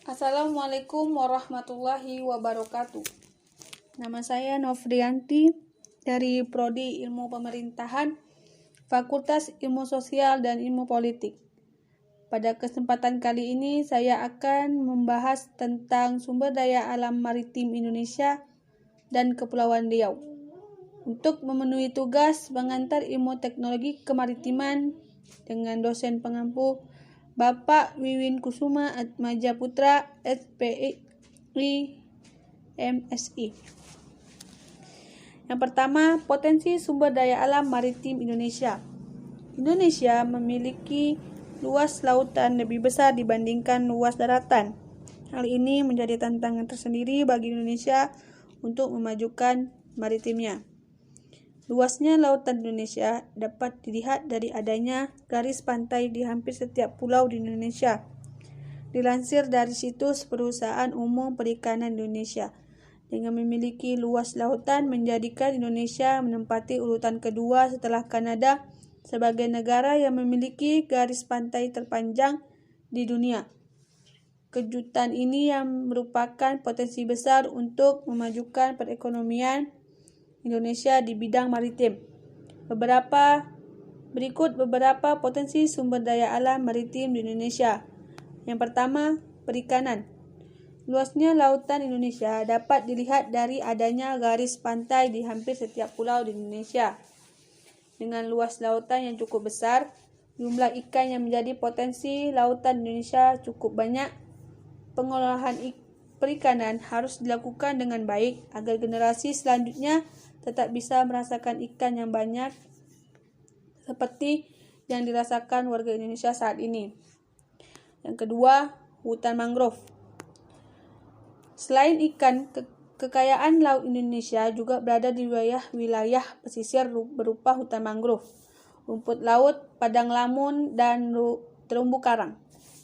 Assalamualaikum warahmatullahi wabarakatuh. Nama saya Novrianti dari Prodi Ilmu Pemerintahan, Fakultas Ilmu Sosial dan Ilmu Politik. Pada kesempatan kali ini saya akan membahas tentang sumber daya alam maritim Indonesia dan Kepulauan Riau. Untuk memenuhi tugas mengantar ilmu teknologi kemaritiman dengan dosen pengampu Bapak Wiwin Kusuma Atmaja Putra, SPI, MSI. Yang pertama, potensi sumber daya alam maritim Indonesia. Indonesia memiliki luas lautan lebih besar dibandingkan luas daratan. Hal ini menjadi tantangan tersendiri bagi Indonesia untuk memajukan maritimnya. Luasnya lautan Indonesia dapat dilihat dari adanya garis pantai di hampir setiap pulau di Indonesia. Dilansir dari situs Perusahaan Umum Perikanan Indonesia, dengan memiliki luas lautan menjadikan Indonesia menempati urutan kedua setelah Kanada sebagai negara yang memiliki garis pantai terpanjang di dunia. Kejutan ini yang merupakan potensi besar untuk memajukan perekonomian Indonesia di bidang maritim. Berikut beberapa potensi sumber daya alam maritim di Indonesia. Yang pertama, perikanan. Luasnya lautan Indonesia dapat dilihat dari adanya garis pantai di hampir setiap pulau di Indonesia. Dengan luas lautan yang cukup besar, jumlah ikan yang menjadi potensi lautan Indonesia cukup banyak. Pengolahan perikanan harus dilakukan dengan baik agar generasi selanjutnya tetap bisa merasakan ikan yang banyak seperti yang dirasakan warga Indonesia saat ini. Yang kedua, hutan mangrove. Selain ikan, kekayaan laut Indonesia juga berada di wilayah pesisir berupa hutan mangrove, rumput laut, padang lamun, dan terumbu karang.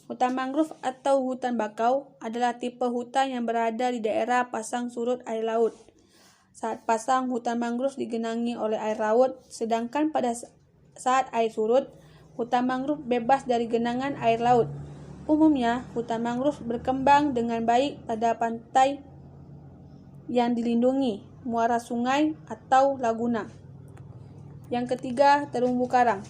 Hutan mangrove atau hutan bakau adalah tipe hutan yang berada di daerah pasang surut air laut. Saat pasang, hutan mangrove digenangi oleh air laut, sedangkan pada saat air surut, hutan mangrove bebas dari genangan air laut. Umumnya, hutan mangrove berkembang dengan baik pada pantai yang dilindungi, muara sungai, atau laguna. Yang ketiga, terumbu karang.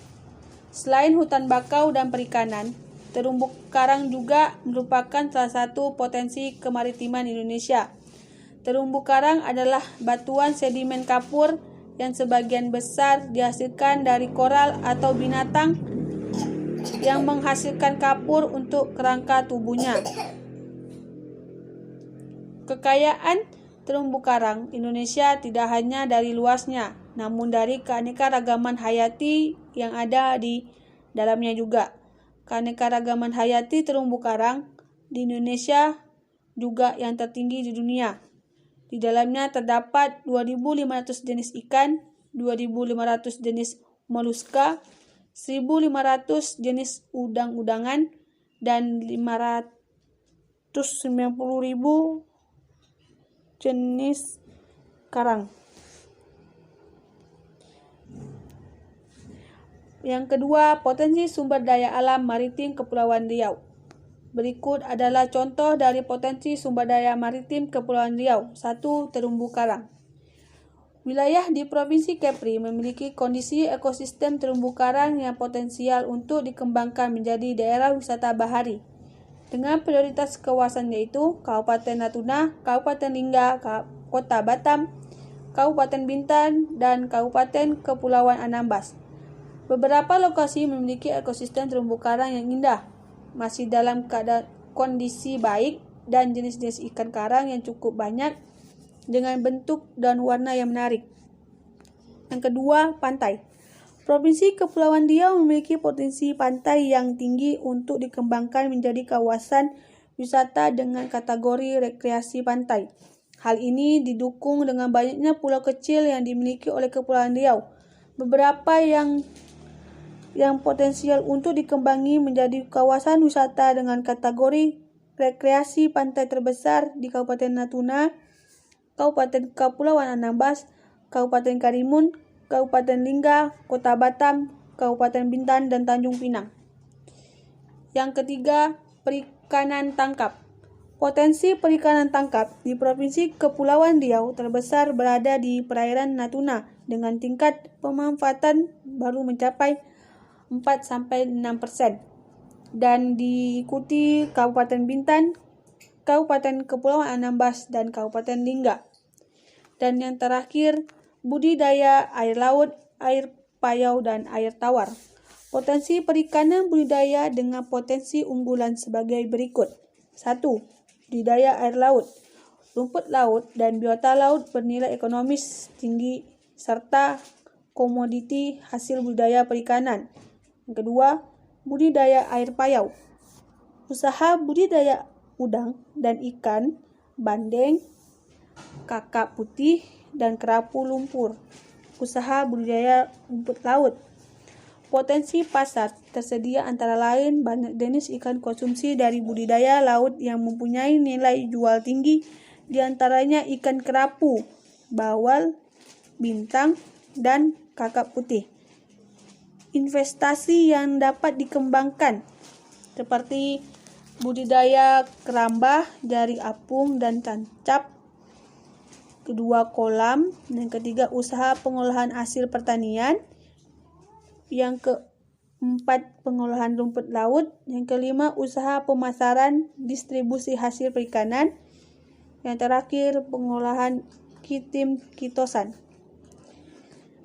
Selain hutan bakau dan perikanan, terumbu karang juga merupakan salah satu potensi kemaritiman Indonesia. Terumbu karang adalah batuan sedimen kapur yang sebagian besar dihasilkan dari koral atau binatang yang menghasilkan kapur untuk kerangka tubuhnya. Kekayaan terumbu karang Indonesia tidak hanya dari luasnya, namun dari keanekaragaman hayati yang ada di dalamnya juga. Keanekaragaman hayati terumbu karang di Indonesia juga yang tertinggi di dunia. Di dalamnya terdapat 2.500 jenis ikan, 2.500 jenis moluska, 1.500 jenis udang-udangan, dan 590.000 jenis karang. Yang kedua, potensi sumber daya alam maritim Kepulauan Riau. Berikut adalah contoh dari potensi sumber daya maritim Kepulauan Riau. 1. Terumbu karang. Wilayah di Provinsi Kepri memiliki kondisi ekosistem terumbu karang yang potensial untuk dikembangkan menjadi daerah wisata bahari. Dengan prioritas kawasan yaitu Kabupaten Natuna, Kabupaten Lingga, Kota Batam, Kabupaten Bintan, dan Kabupaten Kepulauan Anambas. Beberapa lokasi memiliki ekosistem terumbu karang yang indah, masih dalam kondisi baik, dan jenis-jenis ikan karang yang cukup banyak dengan bentuk dan warna yang menarik. Yang kedua, pantai. Provinsi Kepulauan Riau memiliki potensi pantai yang tinggi untuk dikembangkan menjadi kawasan wisata dengan kategori rekreasi pantai. Hal ini didukung dengan banyaknya pulau kecil yang dimiliki oleh Kepulauan Riau. Beberapa yang potensial untuk dikembangi menjadi kawasan wisata dengan kategori rekreasi pantai terbesar di Kabupaten Natuna, Kabupaten Kepulauan Anambas, Kabupaten Karimun, Kabupaten Lingga, Kota Batam, Kabupaten Bintan, dan Tanjung Pinang. Yang ketiga, perikanan tangkap. Potensi perikanan tangkap di Provinsi Kepulauan Riau terbesar berada di perairan Natuna dengan tingkat pemanfaatan baru mencapai 4-6% dan diikuti Kabupaten Bintan, Kabupaten Kepulauan Anambas, dan Kabupaten Lingga. Dan yang terakhir, budidaya air laut, air payau, dan air tawar. Potensi perikanan budidaya dengan potensi unggulan sebagai berikut. 1. Budidaya air laut. Rumput laut dan biota laut bernilai ekonomis tinggi serta komoditi hasil budidaya perikanan. Yang kedua, budidaya air payau. Usaha budidaya udang dan ikan, bandeng, kakap putih, dan kerapu lumpur. Usaha budidaya rumput laut. Potensi pasar tersedia antara lain banyak jenis ikan konsumsi dari budidaya laut yang mempunyai nilai jual tinggi, diantaranya ikan kerapu, bawal, bintang, dan kakap putih. Investasi yang dapat dikembangkan seperti budidaya keramba, jari apung, dan tancap. Kedua, kolam. Yang ketiga, usaha pengolahan hasil pertanian. Yang keempat, pengolahan rumput laut. Yang kelima, usaha pemasaran distribusi hasil perikanan. Yang terakhir, pengolahan kitosan.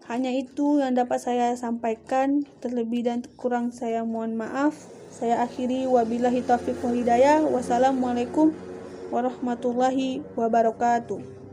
Hanya itu yang dapat saya sampaikan. Terlebih dan kurang saya mohon maaf. Saya akhiri, wabillahi taufiq wal hidayah. Wassalamualaikum warahmatullahi wabarakatuh.